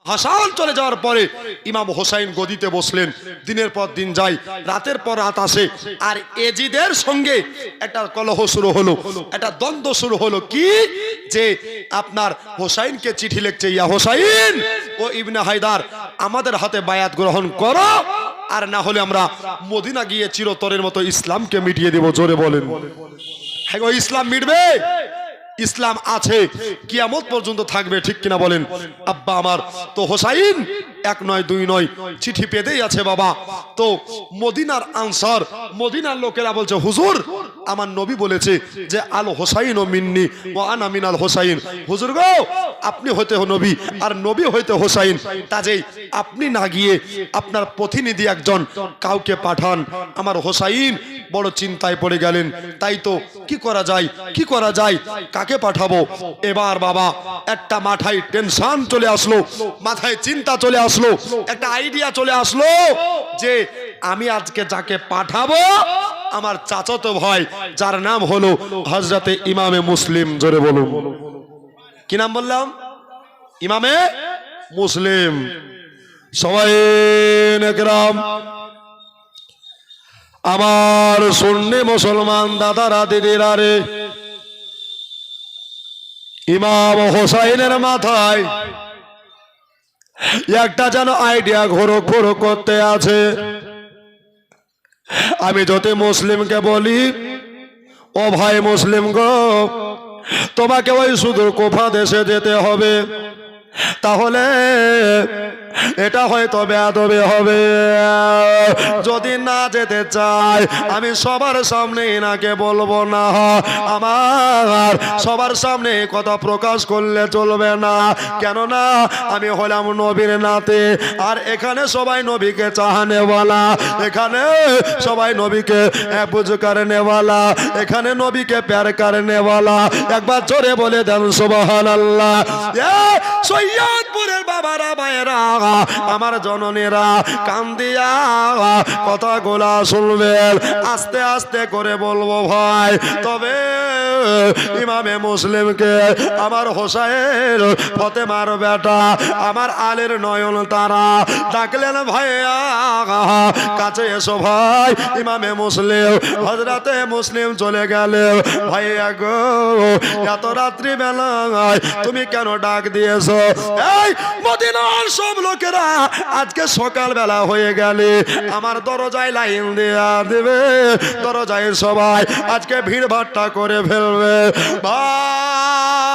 হাসান চলে যাওয়ার পরে ইমাম হোসাইন গদিতে বসলেন। দিনের পর দিন যায়, রাতের পর রাত আসে, আর এজিদের সঙ্গে একটা কলহ শুরু হলো, একটা দ্বন্দ্ব শুরু হলো। কি যে আপনার হোসাইনকে চিঠি লিখছে, ইয়া হোসাইন ও ইবনে হায়দার, আমাদের হাতে বায়াত গ্রহণ করো, আর না হলে আমরা মদিনা গিয়ে চিরতরের মতো ইসলামকে মিটিয়ে দেব। জোরে বলেন, হ্যাঁ গো, ইসলাম মিটবে, ইসলাম আছে, কিয়ামত পর্যন্ত থাকবে, ঠিক কিনা বলেন? আব্বা আমার তো হোসাইন এক নয় দুই নয় চিঠি পেতেই আছে বাবা। তো মদিনার আনসার, মদিনার লোকেরা বলছে, হুজুর আমার নবী বলেছে যে আল হোসাইন ও মিন্নি ও আনা মিনাল হোসাইন। হুজুর গো, আপনি হইতে নবী আর নবী হইতে হোসাইন, কাজেই আপনি না গিয়ে আপনার প্রতিনিধি একজন কাউকে পাঠান। আমার হোসাইন বড় চিন্তায় পড়ে গেলেন। তাই তো কি করা যায়, কি করা যায়, কাকে পাঠাবো? এবার বাবা একটা মাথায় টেনশন চলে আসলো, মাথায় চিন্তা চলে আসলো, একটা আইডিয়া চলে আসলো যে আমি আজকে যাকে পাঠাবো আমার চাচাতো ভাই, যার নাম হলো হযরতে ইমামে মুসলিম। জোরে বলুন, কি নাম বললাম? ইমামে মুসলিম। সবাই নেকরাম, আমার সুন্নি মুসলমান দাদারা দিদিরা রে, ইমাম হোসাইনের মাথায় একটা যেন আইডিয়া ঘোরো ঘোরো করতে আছে। আমি যদি মুসলিমকে বলি, ও ভাই মুসলিম গো, তোমাকে ওই সুদূর কুফা দেশে যেতে হবে, তাহলে এটা হয়তো বেয়াদবি হবে। যদি না যেতে চাই, আমি সবার সামনে এনাকে বলবো না, আমার সবার সামনে কথা প্রকাশ করলে চলবে না, কেননা আমি হলাম নবীর নাতে, আর এখানে সবাই নবীকে চাহানেওয়ালা, এখানে সবাই নবীকে বুঝ কারনেওয়ালা, এখানে নবীকে প্যার কারনেওয়ালা। একবার জোরে বলে দেন সুবহানাল্লাহ। সৈয়দপুরের বাবারা ভাইয়েরা, আমার জননীরা, কান দিয়া কথাগুলা শুনবেন, আস্তে আস্তে করে বলবো ভাই। তবে ইমামে মুসলিমকে আমার হোসাইন ফতেমার বেটা, আমার আলীর নয়ন তারা ডাকলেন, ভাইয়া কাছে এসো ভাই। ইমামে মুসলিম হযরতে মুসলিম চলে গেলেন। ভাইয়া গো, এত রাত্রি বেলায় তুমি কেন ডাক দিয়েছো? এই মদিনার সব লোকেরা আজকে সকাল বেলা হয়ে গেলে আমার দরজায় লাইন দেয়া দেবে, দরজায় সবাই আজকে ভিড় ভাট্টা করে ফেলবে। ভাই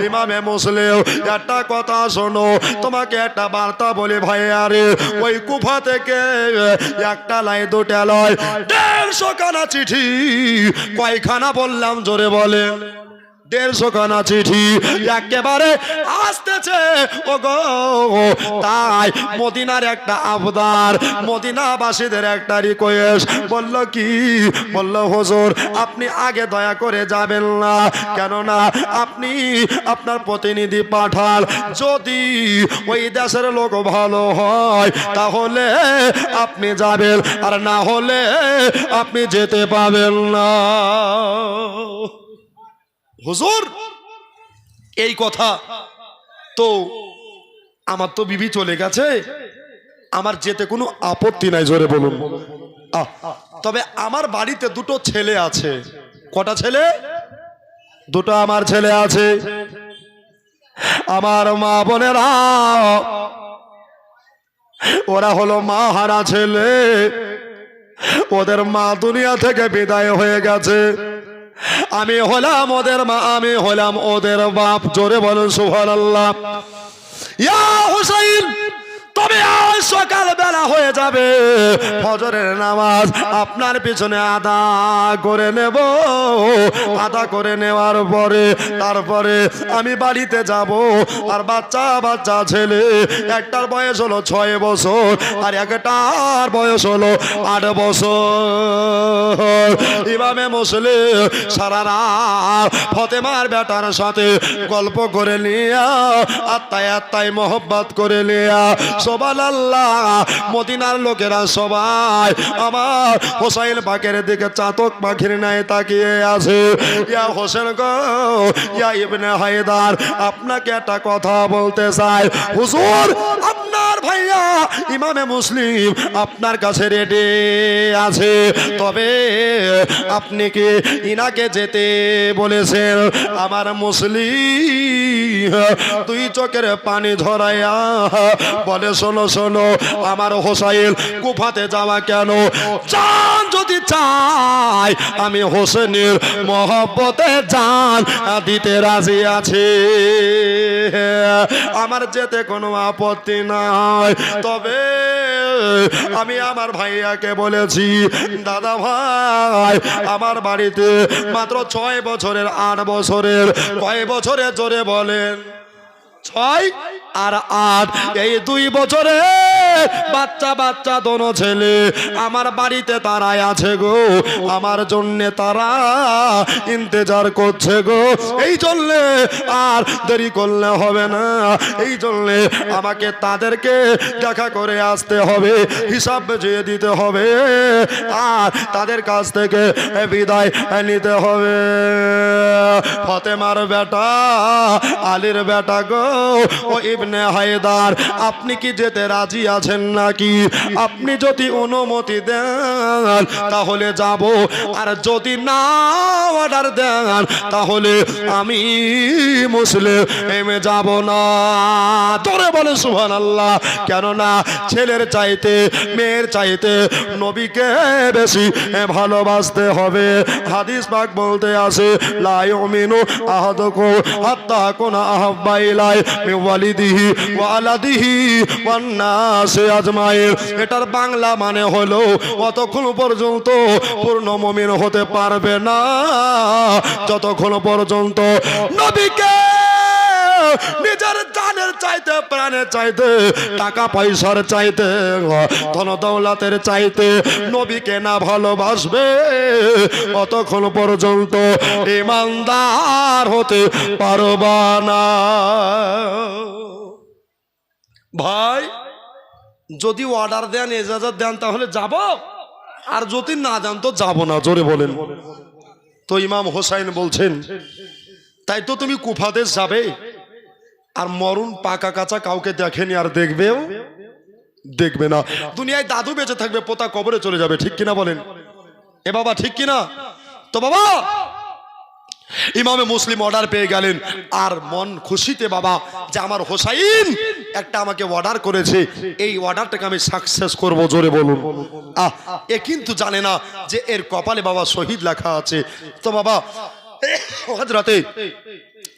ইমামে মুসলিম, একটা কথা শোনো, তোমাকে একটা বার্তা বলি ভাইয়া রে, ওই কুফা থেকে একটা লাই দুটা লয় 150 খানা চিঠি। কয়খানা বললাম? জোরে বলে। 150 খানা চিঠি একেবারে আসতেছে। ও গো, তাই মদিনার একটা আবদার, মদিনাবাসীদের একটা রিকোয়েস্ট। বলল কি? বলল হুজুর আপনি আগে দয়া করে যাবেন না, কেননা আপনি আপনার প্রতিনিধি পাঠান, যদি ওই দেশের লোক ভালো হয় তাহলে আপনি যাবেন, আর না হলে আপনি যেতে পাবেন না। হুজুর এই কথা তো আমার তো বিবি চলে গেছে, আমার যেতে কোনো আপত্তি নাই। জোরে বলুন। তবে আমার বাড়িতে দুটো ছেলে আছে। কটা ছেলে? দুটো আমার ছেলে আছে। আমার মা বোনেরা, ওরা হলো মা হারা ছেলে, ওদের মা দুনিয়া থেকে বিদায় হয়ে গেছে। আমি হলাম ওদের মা, আমি হলাম ওদের বাপ। জোরে বলুন সুবহানাল্লাহ। ইয়া হুসাইন, তবে আজ সকাল বেলা হয়ে যাবে, ফজরের নামাজ আপনার পিছনে আদা করে নেব। আদা করে নেওয়ার পরে তারপরে আমি বাড়িতে যাব। আর বাচ্চা বাচ্চা ছেলে, একটার বয়স হলো 6 বছর আর একটার বয়স হলো 8 বছর। ইমামে মুসলিম সারা রাত ফতেমার বেটার সাথে গল্প করে নিয়া, আত্মায় আত্মায় মোহব্বত করে নিয়া সুবহানাল্লাহ। মদিনার লোকেরা সবাই আমার হোসাইন পাকের দিকে চাতক পাখির ন্যায় তাকিয়ে আছে। ইয়া হোসেন গো, ইয়া ইবনে হায়দার, আপনাকে একটা কথা বলতে চাই। হুজুর, আপনার ভাইয়া ইমামে মুসলিম আপনার কাছে রেডি আছে, তবে আপনি কি ইনাকে যেতে বলেছেন? আমার মুসলিম দুই চোখের পানি ঝরাইয়া বলে, শোনো শোনো, আমার হোসাইন কুফাতে যাওয়া কেন? জান যদি চাই আমি হোসেনের মহব্বতে জান দিতে রাজি আছি, আমার যেতে কোনো আপত্তি নাই। তবে আমি আমার ভাইয়াকে বলেছি, দাদা ভাই, আমার বাড়িতে মাত্র 6 বছরের 8 বছরের, কয় বছরে জোরে বলেন? 6 আর 8, এই 2 বছরে বাচ্চা বাচ্চা দোনো ছেলে আমার বাড়িতে তারাই আছে গো, আমার জন্য তারা ইন্তজার করছে গো। এই জন্য আর দেরি করলে হবে না, এই জন্য আমাকে তাদেরকে দেখা করে আসতে হবে, হিসাব বুঝিয়ে দিতে হবে, আর তাদের কাছ থেকে বিদায় নিতে হবে। ফাতেমার বেটা, আলীর বেটা গো, ও ইবনে হায়দার, আপনি কি যেতে রাজি আছেন নাকি? আপনি যদি অনুমতি দেন তাহলে যাব, আর যদি না অর্ডার দেন তাহলে আমি মুসলিম যাব না। তোরে বলে সুবহানাল্লাহ। কেননা ছেলের চাইতে মেয়ের চাইতে নবীকে বেশি ভালোবাসতে হবে। হাদিস পাক বলতে আছে, লা ইউমিনু আহাদুকুম হাত্তা কুনা আহাব্বা ইলাই মিন ওয়ালিদিহি ওয়া আলাদিহি ওয়ান নাসি আজমাইন। এটার বাংলা মানে হলো, অতক্ষণ পর্যন্ত পূর্ণ মুমিন হতে পারবে না যতক্ষণ পর্যন্ত নবীকে নিজের জানের চাইতে, প্রাণের চাইতে, টাকা পয়সার চাইতে, ধন দৌলতের চাইতে নবীকে না ভালোবাসবে, অতক্ষণ পর্যন্ত ইমানদার হতে পারবা না। ভাই, যদি অর্ডার দেন, ইজাজত দেন তাহলে যাব, আর যদি না দেন তো যাব না। জোরে বলেন। তো ইমাম হোসাইন বলছেন, তাই তো তুমি কুফাতে যাবে, আর মরণ পাকা কাঁচা কাউকে দেখেনি আর দেখবেও দেখবে না। দুনিয়ায় দাদু বেঁচে থাকবে, পোতা কবরে চলে যাবে, ঠিক কিনা বলেন? এ বাবা, ঠিক কিনা? তো বাবা, ইমামে মুসলিম অর্ডার পেয়ে গেলেন, আর মন খুশিতে বাবা যে আমার হোসাইন একটা আমাকে অর্ডার করেছে, এই অর্ডারটাকে আমি সাকসেস করব। জোরে বলুন। এ কিন্তু জানে না যে এর কপালে বাবা শহীদ লেখা আছে। তো বাবা হযরতে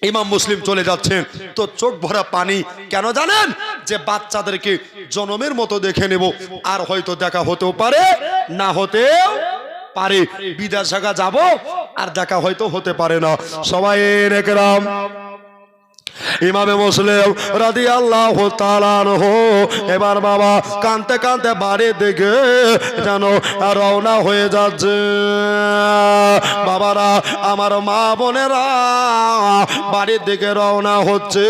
ইমাম মুসলিম চলে যাচ্ছেন, তো চোখ ভরা পানি। কেন জানেন? যে বাচ্চাদেরকে জনমের মতো দেখে নেব, আর হয়তো দেখা হতেও পারে, না হতেও পারে। বিদেশ জায়গা যাব, আর দেখা হয়তো হতে পারে না। সবাই একরাম, ইমামে মুসলিম রাদিয়াল্লাহু তাআলা আনহু এবার বাবা কাঁদতে কাঁদতে বাড়ির দিকে যেন রওনা হয়ে যাচ্ছে। বাবারা, আমার মা বোনেরা বাড়ির দিকে রওনা হচ্ছে।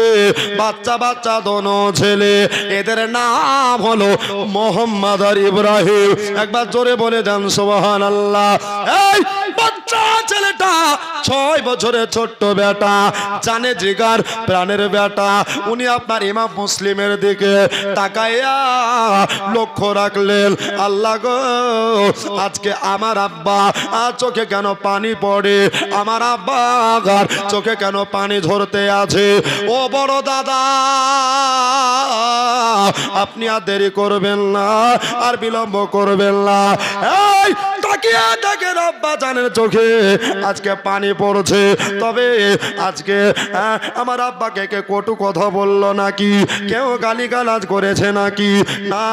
বাচ্চা বাচ্চা দোনো ছেলে, এদের নাম হলো মোহাম্মদ আর ইব্রাহিম। একবার জোরে বলে দেন সুবহানাল্লাহ। এই বাচ্চা ছেলেটা 6 বছরের ছোট্ট বেটা, জানে জিগার প্রাণের বেটা, উনি আপনার ইমাম মুসলিমের দিকে তাকাইয়া লক্ষ্য রাখলেন, আল্লাহ গো, আজকে আমার আব্বা আর চোখে কেন পানি পড়ে, আমার আব্বা চোখে কেন পানি ঝরতে আছে। ও বড় দাদা, আপনি আর দেরি করবেন না, আর বিলম্ব করবেন না। এই তাকিয়ে দেখেন আব্বা জানের চোখে আজকে পানি পড়ছে। তবে আজকে আমার আব্বাকে কে কটু কথা বললো নাকি, কেউ গালিগালাজ করেছে নাকি, না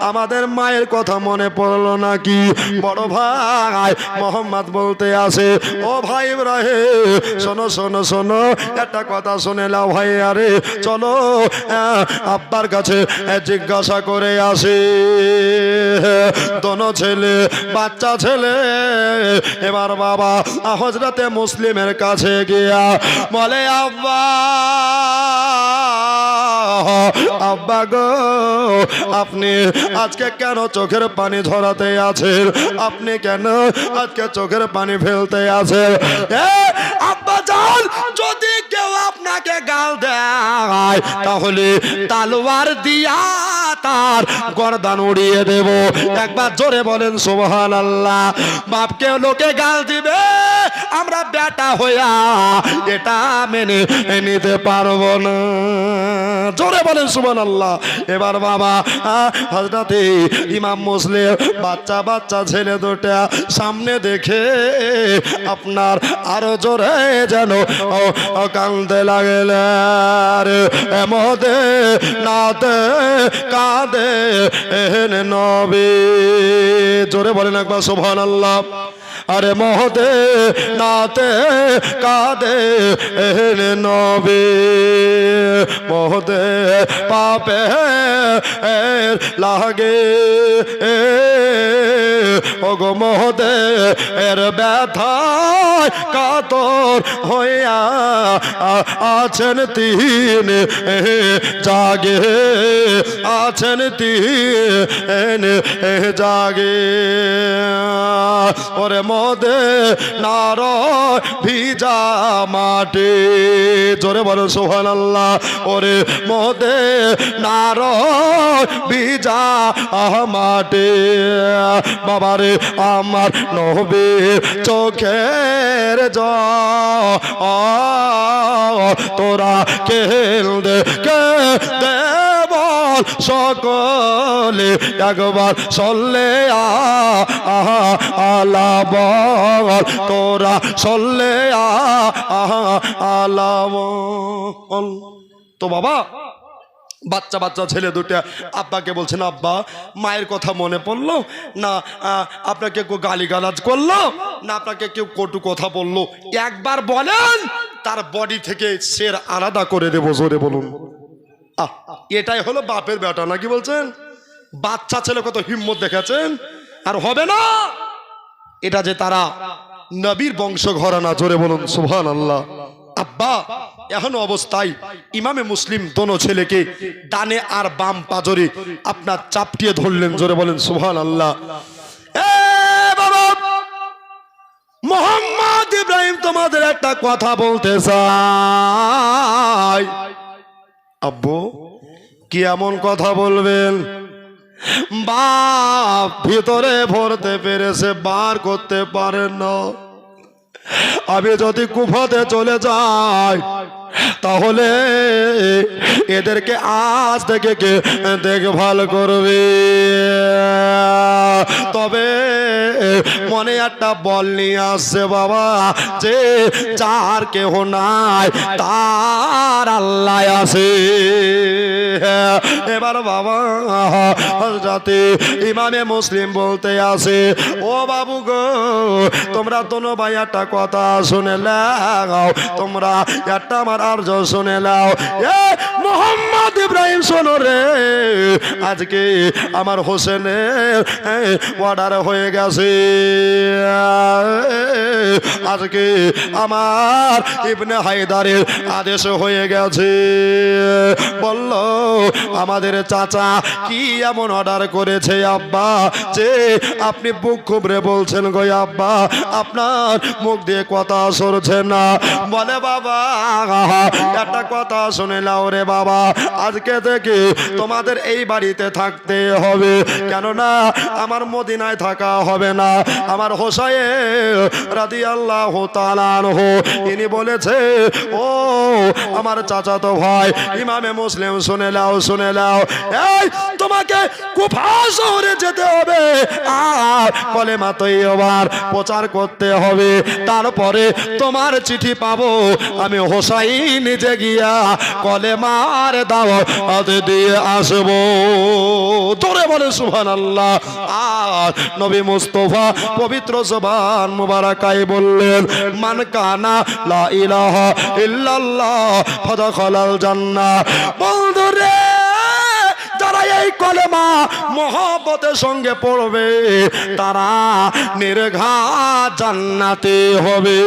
আমাদের মায়ের কথা মনে পড়লো নাকি? বড় ভাই মোহাম্মদ বলতে আসে, ও ভাই ইব্রাহিম, শোনো শোনো শোনো, একটা কথা শুনে নাও ভাই, আরে চলো আব্বার কাছে জিজ্ঞাসা করে আসে। দোনো ছেলে, বাচ্চা ছেলে এবার বাবা হযরতে মুসলিমের কাছে গিয়া বলে আব্বা আব্বা গো আপনি আজকে কেন চোখের পানি ঝরাতে আছেন আপনি কেন আজকে চোখের পানি ফেলতে আছেন আব্বা জান যদি কেউ আপনাকে গাল দেয় তাহলে তলোয়ার দিয়া তার গর্দান উড়িয়ে দেব একবার জোরে বলেন সুবহানাল্লাহ বাপকে লোকে গাল দিবে আমরা বেটা হইয়া এটা মেনে নিতে পারবো না জোরে বলেন সুবহানাল্লাহ এবার বাবা হযরতে ইমাম মুসলিম বাচ্চা বাচ্চা ছেলে দুটা সামনে দেখে আপনার আরো জোরে যেন কাঁদতে লাগলেন এমদে নাতে কাঁদে নবী জোরে বলেন একবার সুবহানাল্লাহ আরে মহদে নাতে কাঁদে নবী মহদে পাপে লাগে ওগো মহদে এর ব্যথায় কাতর হইয়া আছেন তিন জাগে আছেন তিন জাগে ওরে মদে নার ভিজা মাটি জোরে বলো সুবহানাল্লাহ ওরে মদে নার ভিজা মাটি বাবারে আমার নবীর চোখের তোরা কেন্দে কেন্দে বল সকলে একবার সল্লে আলা বল তোরা সল্লে আলা বল তো বাবা বাচ্চা বাচ্চা ছেলে দুটা আব্বাকে বলছেন আব্বা মায়ের কথা মনে পড়লো না আপনাকে কেউ গালিগালাজ করলো না আপনাকে কেউ কটু কথা বললো একবার বলেন তার বডি থেকে শের আলাদা করে দেবো জোরে বলুন এটাই হলো বাপের বেটা নাকি বলছেন বাচ্চা ছেলে কত হিম্মত দেখাচ্ছেন আর হবে না এটা যে তারা নবীর বংশ ঘরানা জোরে বলুন সুবহানাল্লাহ আব্বা এখন অবস্থায় ইমামে মুসলিম দোনো ছেলেকে ডানে আর বাম পাজরে আপনার চাপটিয়ে ধরলেন জোরে বলেন সুবহানাল্লাহ বাবা মোহাম্মদ ইব্রাহিম তোমাদের একটা কথা বলতে চাই আব্বু কি এমন কথা বলবেন বাপ ভিতরে ভরতে পেরেছে বার করতে পারেন না আমি যদি কুফাতে চলে যাই তাহলে এদেরকে আজ থেকে কে দেখভাল করবে তবে মনে একটা বল নিয়ে আসছে বাবা যে যার কেহ নাই তার আল্লাহ আছে এবার বাবা হযরতে ইমামে মুসলিম বলতে আছে ও বাবু গো তোমরা দোনো ভাই একটা কথা শুনে লাও তোমরা একটা আমার আরজ শুনে লাও মোহাম্মদ ইব্রাহিম শোনো রে আজকে আমার হোসেনের অর্ডার হয়ে গেছে আজকে আমার ইবনে হায়দারের আদেশ হয়ে গেছে বলল আমাদের চাচা কি এমন অর্ডার করেছে আব্বা যে আপনি বুক খুবরে বলছেন গো আব্বা আপনার মুখ দিয়ে কথা সরছে না বলে বাবা একটা কথা শুনে নাও রে বাবা আজকে থেকে তোমাদের এই বাড়িতে থাকতে হবে কেননা আমার মদিনায় থাকা হবে না আমার হোসাইন রাদিয়াল্লাহু তাআলা আনহু ইনি বলেছে ও আমার চাচাতো ভাই ইমামে মুসলিম শুনে নাও এই তোমাকে কুফা শহরে যেতে হবে আর কলেমা তৈয়বার প্রচার করতে হবে তারপরে তোমার চিঠি পাবো আমি হোসাইন নিজে গিয়া কলেমার দাওয়াত দিয়ে আসবো তোরে বলে সুবহানাল্লাহ আর নবী মুস্তাফা পবিত্র জবান মুবারাকায় বললেন মান কানা লা ইলাহা ইল্লাল্লাহ ফাদাখালাল জান্নাহ বন্ধুরে যারা এই কলেমা মহব্বতের সঙ্গে পড়বে তারা নির্ঘাত জান্নাতে হবে।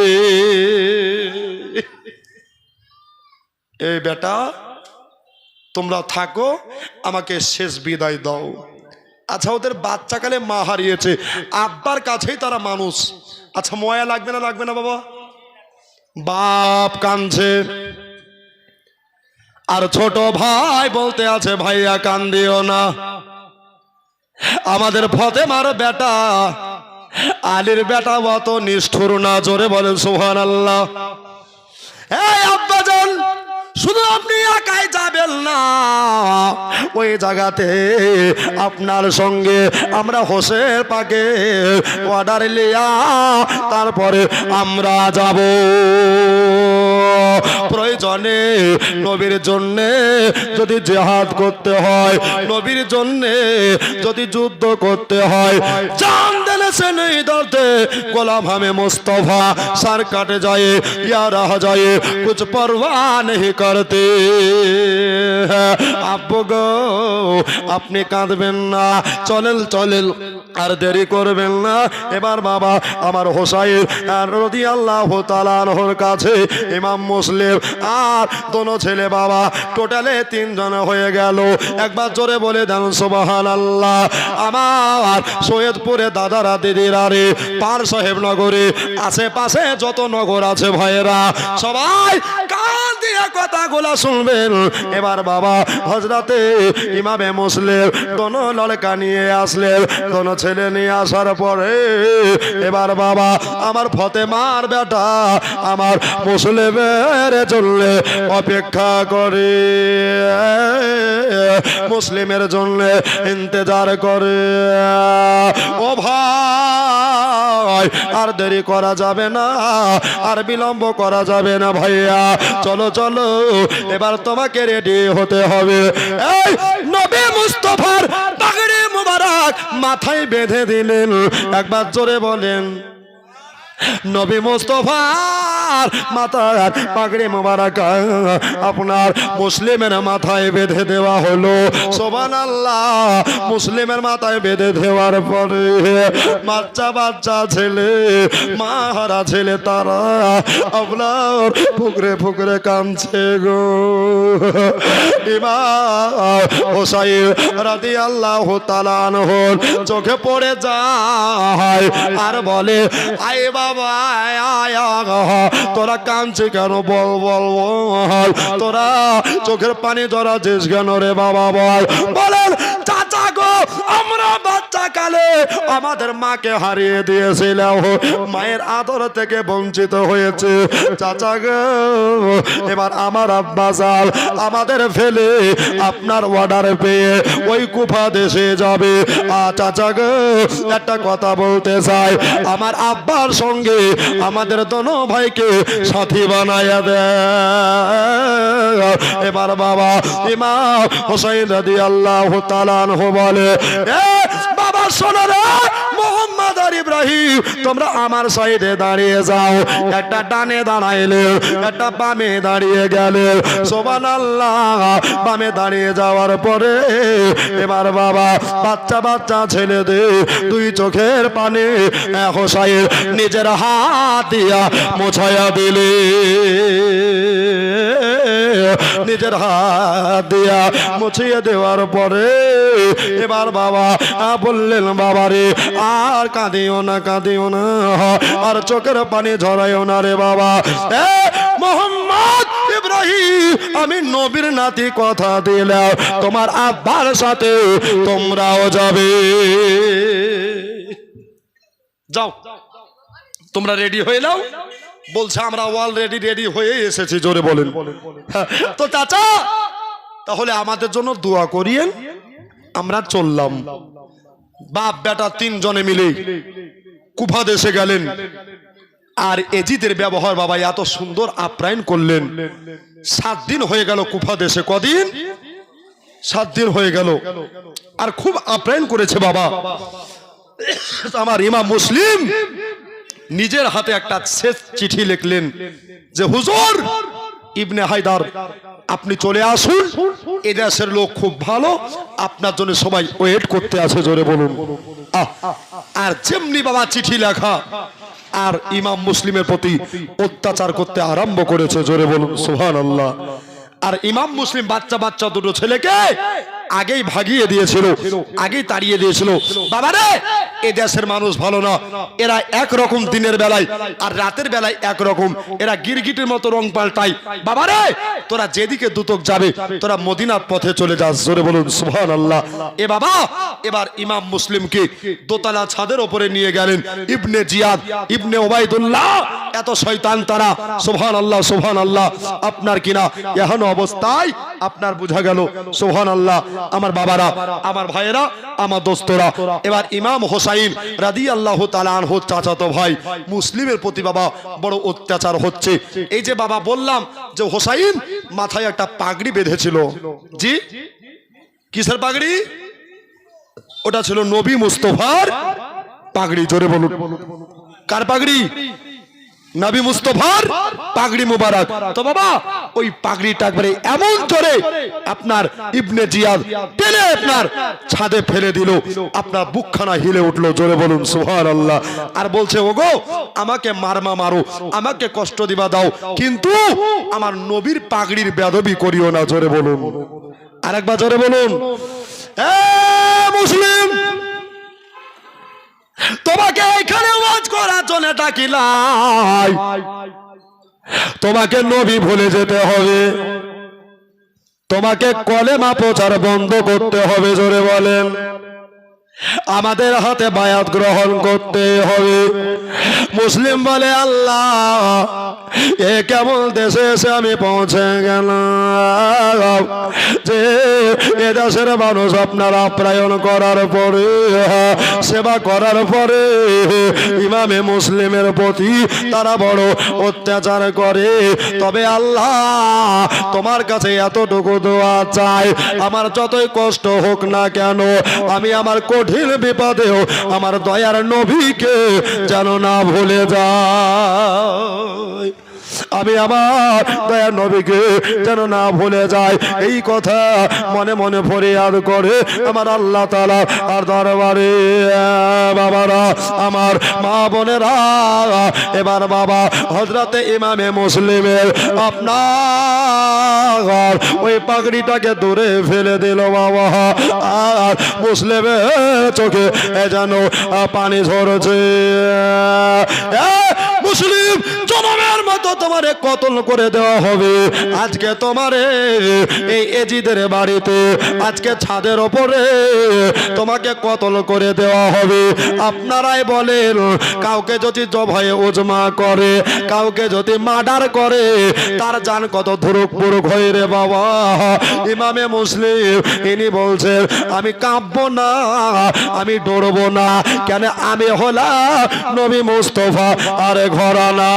এই বেটা তোমরা থাকো, আমাকে শেষ বিদায় দাও। আচ্ছা, ওদের বাচ্চাকালে মা হারিয়েছে, আব্বার কাছেই তারা মানুষ। আচ্ছা, ময়া লাগবে না লাগবে না বাবা? বাপ কাঁদছে, আর ছোট ভাই বলতে আছে ভাইয়া কান্দিও না। আমাদের ফতেমার বেটা আলীর বেটা অত নিষ্ঠুর না, জোরে বলেন সুবহানাল্লাহ। এই আব্বাজান, শুধু আপনি একাই যাবেন না, ওই জায়গাতে আপনার সঙ্গে আমরা হোসেন পাকে অর্ডার লিয়া তারপরে আমরা যাব। প্রয়োজনে নবীর জন্য যদি জিহাদ করতে হয়, নবীর জন্য যদি যুদ্ধ করতে হয়, জান দেনে সে নেই ডরতে, গোলাম হামে মুস্তফা सर कट जाए या रह जाए कुछ परवाह नहीं करते। আব্বু গো, আপনি কাঁদবেন না, চলেন চলেন, আর দেরি করবেন না। এবার বাবা আমার হোসাইন রাদিয়াল্লাহু তাআলা আনহুর কাছে ইমাম মুসলিম আর দোনো ছেলে বাবা টোটালে 3 জন হয়ে গেল। একবার জোরে বলে দেন সুবহানাল্লাহ। আমার সৈয়দপুরে দাদারা দিদিরা রে, পার সাহেব নগরে আশেপাশে যত নগর আছে ভাইয়েরা, সবাই কান দিয়ে কথাগুলো শুনবেন। এবার বাবা হযরতে ইমামে মুসলিম দোনো লড়কা নিয়ে আসলেন। দোনো ছেলে নিয়ে আসার পরে এবার বাবা আমার ফতেমার বেটা আমার মুসলিমের জন্য অপেক্ষা করে, মুসলিমের জন্য ইন্তজার করে। ও ভাই, আর দেরি করা যাবে না, আর বিলম্ব করা যাবে না ভাইয়া, চলো চলো, এবার তোমাকে রেডি হতে হবে। এই নবী মুস্তাফার পাগড়ি মুবারক মাথায় বেঁধে দিলেন। একবার জোরে বলেন, নবী মুস্তাফার মাথার পাগড়ি মুবারক আপনার মুসলিমের মাথায় বেঁধে দেওয়া হলো। সুবহানাল্লাহ। মুসলিমের মাথায় বেঁধে দেওয়ার পরে বাচ্চা বাচ্চা ছেলে, মা হারা ছেলে, তারা আপনার ফুকরে ফুকরে কাঁদছে গো। ইমাম হোসাইন রাদিয়াল্লাহু তাআলা আনহুর চোখে পড়ে যায় আর বলে, আয় বাবা তোরা কাঁদছে কেন, বল বল বল, তোরা চোখের পানি ধরা যেস কেন রে বাবা, বল। বলেন, চাচা গো, আমরা বাচ্চা কালে আমাদের মাকে হারিয়ে দিয়েছিলাম, মায়ের আদর থেকে বঞ্চিত হয়েছে। চাচা গো, এবার আমার আব্বা জান আমাদের ফেলে আপনার অর্ডার পেয়ে ওই কুফা দেশে যাবে। চাচা গো, একটা কথা বলতে চাই, আমার আব্বার সঙ্গে আমাদের দোনো ভাইকে সাথী বানায়া দেয়। এবার বাবা ইমাম হোসাইন রাদিয়াল্লাহু তাআলা আনহু বলে, এ বাবা শোনো রে মোহাম্মদ আর ইব্রাহিম, তোমরা আমার সাইডে দাঁড়িয়ে যাও। একটা ডানে দাঁড়াইলে, একটা বামে দাঁড়িয়ে গেলে। সুবহানাল্লাহ। বামে দাঁড়িয়ে যাওয়ার পরে এবার বাবা বাচ্চা বাচ্চা ছেলেদের 2 চোখের পানি হোসাইন নিজের হাত দিয়া মোছায়া দিলে, নিজের হাত দিয়া মুছিয়ে দেওয়ার পরে এবার বাবা বললেন, বাবা রে আর কাঁদিও না, কাঁদিও না, আর চোখের পানি ঝরাইও না রে বাবা। মোহাম্মদ ইব্রাহিম, আমি নবীর নাতি কথা দিলাম, তোমার আব্বার সাথে তোমরাও যাবে। যাও, তোমরা রেডি হয়ে নাও। বলছে আমরা অলরেডি রেডি হয়ে এসেছি, জোরে বলেন। তো চাচা, তাহলে আমাদের জন্য দোয়া করিয়েন, আমরা চললাম। বাপ বেটা 3 জনে মিলে কুফা দেশে গেলেন। আর এজিদের ব্যবহার বাবা এত সুন্দর আপ্যায়ন করলেন। 7 দিন হয়ে গেল কুফা দেশে। কদিন? 7 দিন হয়ে গেল। আর খুব আপ্যায়ন করেছে বাবা। আমার ইমাম মুসলিম নিজের হাতে একটা শেষ চিঠি লিখলেন যে, হুজুর ইবনে হায়দার, আপনি চলে আসুন, এদেশের লোক খুব ভালো, আপনার জন্য সবাই ওয়েট করতে আছে, জোরে বলুন। আর যেমনি বাবা চিঠি লেখা, আর ইমাম মুসলিমের প্রতি অত্যাচার করতে আরম্ভ করেছে, জোরে বলুন সুবহানাল্লাহ। আর ইমাম মুসলিম বাচ্চা বাচ্চা দুটো ছেলেকে আগেই ভাগিয়ে দিয়েছিল, আগেই তাড়িয়ে দিয়েছিল। বাবারে, এ দেশের মানুষ ভালো না, এরা একরকম দিনের বেলায় আর রাতের বেলায় একরকম, এরা গিরগিটের মতো রং পাল্টায়। বাবারে, তোরা যেদিকে দুতক যাবে, তোরা মদিনার পথে চলে যাস, জোরে বলুন সুবহানাল্লাহ। এ বাবা, এবার ইমাম মুসলিমকে দোতলা ছাদের উপরে নিয়ে গেলেন ইবনে জিয়াদ, ইবনে ওবাইদুল্লাহ, এত শয়তান তারা, সুবহানাল্লাহ সুবহানাল্লাহ। আপনার কিনা এহেন অবস্থায় আপনার বোঝা গেল, সুবহানাল্লাহ। আমার বাবারা, আমার ভাইয়েরা, আমার দোস্তরা, এবার ইমাম হোসাইন রাদিয়াল্লাহু তাআলা আনহু চাচাতো ভাই মুসলিমের প্রতি বাবা বড় অত্যাচার হচ্ছে। এই যে বাবা বললাম যে হোসাইন মাথায় একটা পাগড়ি বেঁধেছিল, জি কিসের পাগড়ি? ওটা ছিল নবী মুস্তাফার পাগড়ি, জোরে বলুন। কার পাগড়ি? নবী মুস্তাফার পাগড়ি মুবারক। তো বাবা ওই পাগড়িটা একবারে এমন জোরে আপনার ইবনে জিয়াদ টেনে আপনার ছাদে ফেলে দিল, আপনার বুকখানা হিলে উঠলো, জোরে বলুন সুবহানাল্লাহ। আর বলছে, ওগো আমাকে মারমা মারো, আমাকে কষ্ট দিবা দাও, কিন্তু আমার নবীর পাগড়ির বেয়াদবি করিও না, জোরে বলুন। আরেকবার জোরে বলুন। এ মুসলিম, তোমাকে এখানে ওয়াজ করার জন্য ডাকিলাই, তোমাকে নবী ভুলে যেতে হবে, তোমাকে কলেমা প্রচার বন্ধ করতে হবে, জোরে বলেন। আমাদের হাতে বায়াত গ্রহণ করতে হবে। মুসলিম বলে, আল্লাহ এ কেমন দেশে এসে আমি পৌঁছে গেলাম যে এ দেশের মানুষ আপনার আপ্যায়ন করার পরে, সেবা করার পরে ইমামে মুসলিমের প্রতি তারা বড় অত্যাচার করে। তবে আল্লাহ তোমার কাছে এতটুকু দোয়া চাই, আমার যতই কষ্ট হোক না কেন, আমি আমার কঠিন বিপদেও আমার দয়ার নবীকে যেন না ভুলে যাই, আমি আমার দয়ার নবীকে যেন না ভুলে যাই। এই কথা মনে মনে ফরিয়াদ করে আমার আল্লাহ তাআলা আর দরবারে। বাবারা, আমার মা বোনেরা, এবার বাবা হযরতে ইমামে মুসলিমের আপনার ওই পাগড়িটাকে দূরে ফেলে দিল বাবা। আর মুসলিমের চোখে যেন পানি ঝরছে। মুসলিম, জনমের মতো তোমারে কতল করে দেওয়া হবে। আজকে তোমারে এই এজিদের বাড়িতে, আজকে ছাদের ওপরে তোমাকে কতল করে দেওয়া হবে। আপনারাই বলেন, কাউকে যদি জবায়ে উজমা করে, কাউকে যদি মার্ডার করে, তার জান কত ধুরুক পুরুক হয়ে রে বাবা। ইমামে মুসলিম ইনি বলছেন, আমি কাঁপবো না, আমি ডরবো না, কেন আমি হলাম নবী মুস্তাফা আরে ঘরানা।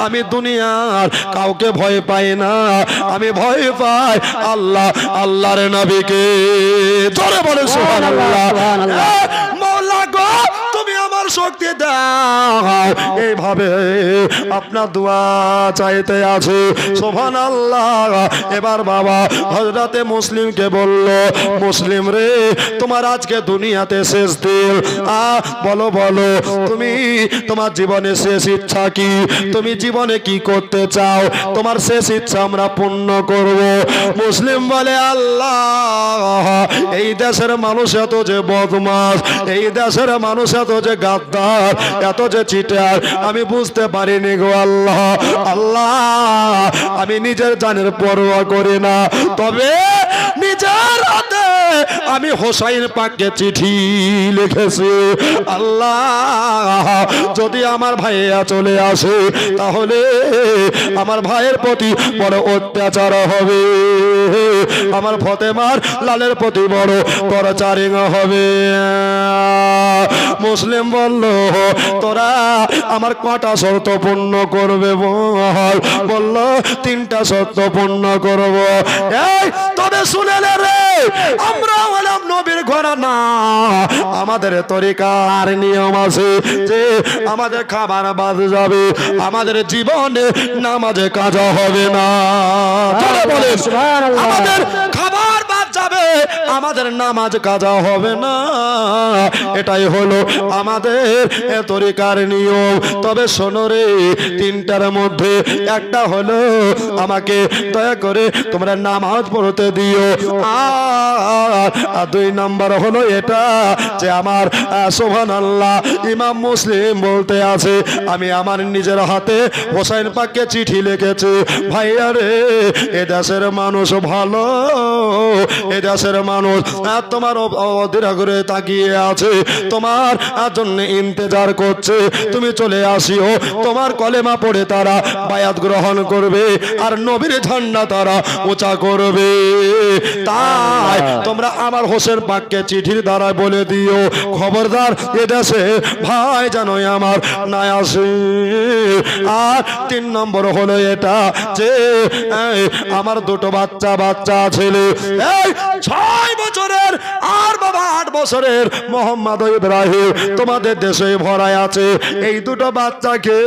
আমি দুনিয়ার কাউকে ভয় পাই না, আমি ভয় পাই আল্লাহ, আল্লাহর নবীকে। জোরে বলে সুবহানাল্লাহ। মওলা গো, তুমি আমার শক্তি দাও। এইভাবে আপনার দোয়া চাইতে আছে, সুবহানাল্লাহ। এবার বাবা হযরতে মুসলিমকে বলল, মুসলিম রে, তোমার আজকে দুনিয়াতে শেষ দিন। বলো বলো, তুমি তোমার জীবনে শেষ ইচ্ছা কি? তুমি জীবনে কি করতে চাও? তোমার শেষ ইচ্ছা আমরা পূর্ণ করব। মুসলিম বলে, আল্লাহ এই দেশের মানুষ এত যে বদমাশ, এই দেশের মানুষ এত যে গাদ্দার, এত যে চিটার, আমি বুঝতে পারিনি গো আল্লাহ। আল্লাহ আমি নিজের জানের পরোয়া করি না, তবে নিজের হাতে আমি হোসাইন পাককে চিঠি লিখেছি। আল্লাহ যদি আমার ভাইয়া চলে আসে, তাহলে আমার ভাইয়ের প্রতি বড় অত্যাচার হবে, আমার ফতেমার লালের প্রতি বড় টর্চারিং হবে। মুসলিম বলল, তোরা আমার কটা শর্ত পূর্ণ করবে বল? বলল, 3টা শর্ত পূর্ণ করব। এই তবে শুনে রে, আমরা হলাম নবীর ঘোড়া না, আমাদের তরিকার নিয়ম আছে যে আমাদের খাবার বাদ যাবে, আমাদের জীবনে নামাজে কাজা হবে না। বলেন আমাদের খাবার বাদ যাবে, আমাদের নামাজ কাজা হবে না, এটাই হলো আমাদের তরিকার নিয়ম। তবে শোনো রে, তিনটার মধ্যে একটা হলো আমাকে দয়া করে তোমরা নামাজ পড়তে দিও, আর দুই নাম্বার হলো এটা যে আমার সুবহানাল্লাহ ইমাম মুসলিম বলতে আছে আমি আমার নিজের হাতে হোসেন পাককে চিঠি লিখেছি। ভাইয়া রে, এ দেশের মানুষ ভালো, এ দেশের মানুষ তোমার অধীর করে তাকিয়ে আছে, তোমার জন্য ইন্তজার করছে, তুমি চলে আসিও, তোমার কলেমা পড়ে তারা বায়াত গ্রহণ করবে আর নবীর ঝান্ডা তারা উঁচা করবে। তাই তোমরা আমার হোসেন পাককে চিঠির দ্বারা বলে দিও, খবরদার এদেশে ভাই জানোই আমার না আসে। আর তিন নম্বর হলো এটা যে আমার দুটো বাচ্চা ছেলে, 6 বছরের আর বাবা 8 বছরের মোহাম্মদ ইব্রাহিম তোমাদের দেশে ভরায় আছে। এই দুটো বাচ্চাকে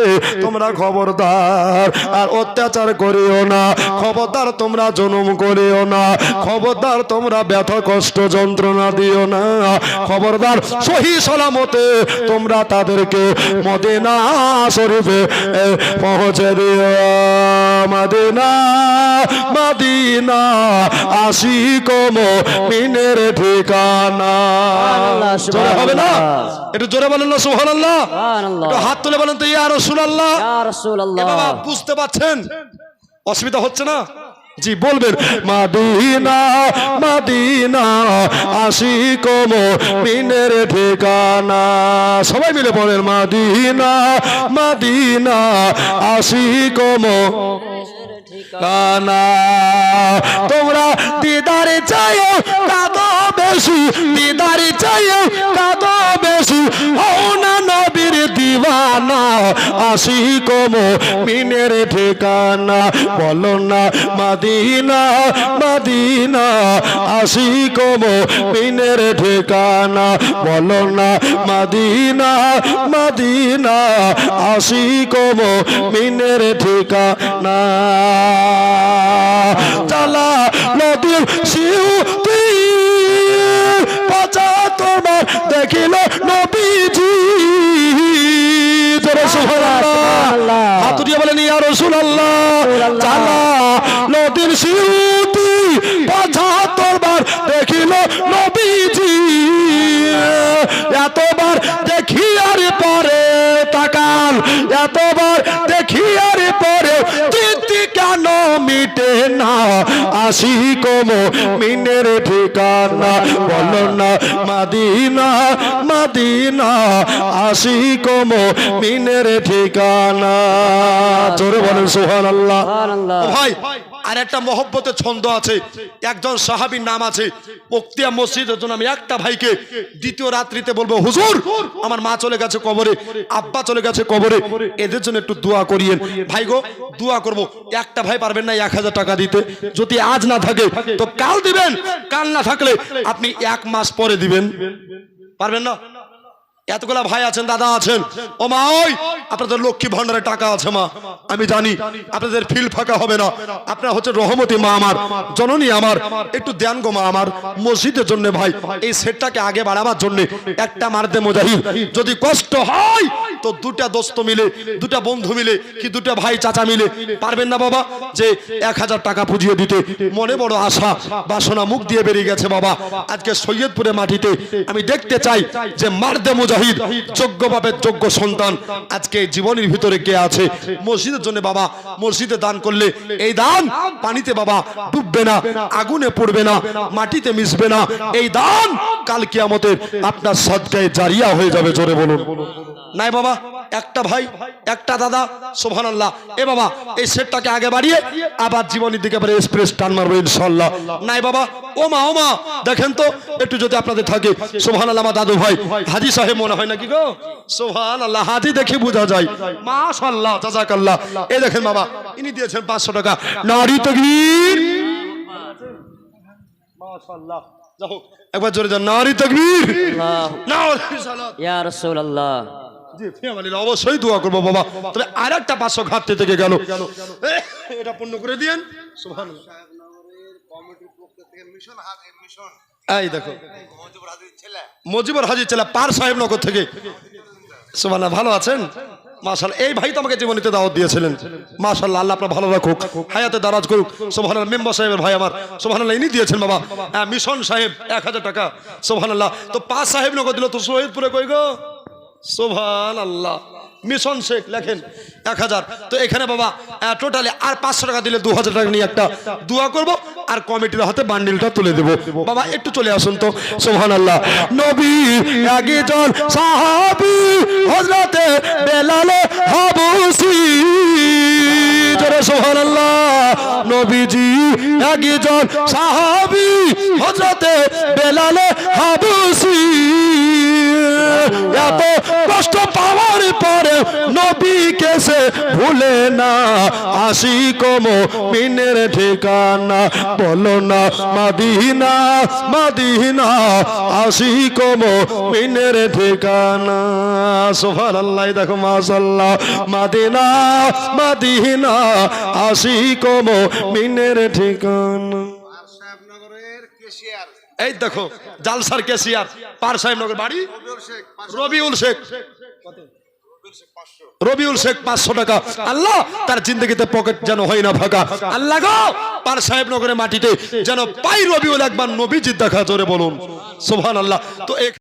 তোমরা খবরদার আর অত্যাচার করিও না, খবরদার তোমরা জনম করিও না, খবরদার তোমরা ব্যথা কষ্ট যন্ত্রণা দিও না, খবরদার সহি সালামতে তোমরা তাদেরকে মদিনা শরীফে পৌঁছে দিও। মদিনা মদিনা আশিক মুমিনের ঠিকানা। জোরে হবে না? একটু জোরে বলেন না সুবহানাল্লাহ। একটু হাত তুলে বলেন তো ইয়া রাসূলুল্লাহ। ইয়া রাসূলুল্লাহ। বাবা বুঝতে পাচ্ছেন? অসুবিধা হচ্ছে না? জি বলবেন মদিনা মদিনা আশিক মুমিনের ঠিকানা। সবাই মিলে বলেন মদিনা মদিনা আশিক মুমিনের ঠিকানা। তোমরা দিদারে চাইও কাঁদো বেশি, দিদারে চাইও কাঁদো বেশি, হও না নবীর দিওয়ানা আশিক মুমিনের ঠিকানা। বলো না মদিনা মদিনা আশিক মুমিনের ঠিকানা, বলো না মদিনা মদিনা আশিক মুমিনের ঠিকানা। চালা নদীর শিউতি পাচা তোমার দেখিল নবীজি। সুবহানাল্লাহ, হাত দিয়ে বলেন ইয়া রাসূলুল্লাহ। চালা নদীর শিউতি পাচা তোমার দেখিল নবীজি। এতবার দেখি আর পরে তাকাল, এতবার দেখি আর পরে তৃপ্তি কেন মিটে না আশিক মুমিনের ঠিকানা। বলো না মদিনা মদিনা আশিক মুমিনের ঠিকানা। জোরে বলেন সুবহানাল্লাহ। ভাই আর একটা মহব্বতের ছন্দ আছে, একজন সাহাবীর নাম আছে বক্তিয়া মসজিদের জন্য আমি একটা ভাইকে দ্বিতীয় রাত্রিতে বলবো হুজুর আমার মা চলে গেছে কবরে, আব্বা চলে গেছে কবরে, এদের জন্য একটু দোয়া করিয়েন। ভাই গো দোয়া করব। একটা ভাই পারবেন না 1000 টাকা দিতে? যদি আজ না থাকে তো কাল দিবেন, কাল না থাকলে আপনি 1 মাস পরে দিবেন। পারবেন না? এতগুলা ভাই আছেন, দাদা আছেন, ও মা ওই আপনাদের লক্ষ্মী ভান্ডারে টাকা আছে মা, আমি জানি আপনাদের ফিল ফাঁকা হবে না, আপনারা হচ্ছে রহমতি মা আমার, জননী আমার, একটু দেন গো মা আমার মসজিদের জন্য। ভাই এই সেটটাকে আগে বাড়াবার জন্য একটা মারদে মুজাহিদ যদি কষ্ট হয় তো দুটা দোস্ত মিলে, দুটা বন্ধু মিলে কি দুটা ভাই চাচা মিলে পারবেন না বাবা যে 1000 টাকা পুজিয়ে দিতে? মনে বড় আশা বাসনা মুখ দিয়ে বেরিয়ে গেছে বাবা। আজকে সৈয়দপুরে মাটিতে আমি দেখতে চাই যে মারদে মুজাহিদ যোগ্য বাপের যোগ্য সন্তান আজকে জীবনের ভিতরে কে আছে মসজিদের জন্য। বাবা মসজিদে দান করলে এই দান পানিতে বাবা ডুববে না, আগুনে পড়বে না, মাটিতে মিশবে না, এই দান কাল কিয়ামতের আপনার সদকায়ে জারিয়া হয়ে যাবে। জোরে বলুন নাই বাবা? একটা ভাই একটা দাদা সুবহানাল্লাহ। এ বাবা এই সেটটাকে আগে বাড়িয়ে আবার জীবনের দিকে আবার এক্সপ্রেস টান মারবো ইনশাআল্লাহ। নাই বাবা ও মা দেখেন তো একটু যদি আপনাদের থাকে সুবহানাল্লাহ। আমার দাদু ভাই হাজী সাহেব মনে হয় নাকি গো? সুবহানাল্লাহ, হাজী দেখে বোঝা যায়। মাশাআল্লাহ জাযাকাল্লাহ। এই দেখেন বাবা ইনি দিয়েছেন 500 টাকা। নারী তাকবীর, মাশাআল্লাহ। যাও একবার জোরে যান, নারী তাকবীর, আল্লাহ নারী সালাত। ইয়া রাসূলুল্লাহ। জি ফ্যামিলির অবশ্যই দোয়া করবো বাবা। তবে আরেকটা 500 ঘাটতি থেকে গেল, এটা পূর্ণ করে দিয়েন। সুবহানাল্লাহ। এই দেখো মজিবুর হাজির ছেলে পার সাহেব নগর থেকে। সুবহানাল্লাহ, ভালো আছেন? মাশাআল্লাহ, এই ভাই তো আমাকে জীবনীতে দাওয়াত দিয়েছিলেন। মাশাআল্লাহ, আল্লাহ আপনার ভালো রাখুক, হায়াতে দারাজ করুক। সুবহানাল্লাহ, মেম্বার সাহেবের ভাই আমার, সুবহানাল্লাহ, ইনি দিয়েছেন বাবা। মিশন সাহেব 1000 টাকা। সুবহানাল্লাহ, তো পাঁচ সাহেব নগর দিল তো শহীদপুরে কই গো? সুবহানাল্লাহ, মিশন শেখ লেখেন 1000। তো এখানে বাবা টোটালি আর 500 টাকা দিলে 2000 টাকা নিয়ে একটা দোয়া করব আর কমিটির হাতে বান্ডিলটা তুলে দেব। বাবা একটু চলে আসুন তো। সুবহানাল্লাহ, নবী একজন সাহাবী হযরতে বেলাল হাবশী, জোরে সুবহানাল্লাহ। নবীজি একজন সাহাবী হযরতে বেলাল হাবশী, এত কষ্ট পাওয়ার পরে নবীকে সে ভুলে না, আশিক মুমিনের ঠিকানা বলো না মদিনা, মদিনা আশিক মুমিনের ঠিকানা। সুবহানাল্লাহ, দেখো মাশাআল্লাহ, মদিনা, মদিনা আশিক মুমিনের ঠিকানা। এই দেখো জালসার কেশিয়ার পার সাহেব নগর বাড়ি, রবিউল শেখ। রবিউল শেখ 500 টাকা। আল্লাহ তার জিন্দগিতে পকেট যেন হয় না ফাঁকা। আল্লাহ গো, পার সাহেব নগরের মাটিতে যেন পাই রবিউল একবার নবীজির দেখা, জোরে বলুন সুবহানাল্লাহ। তো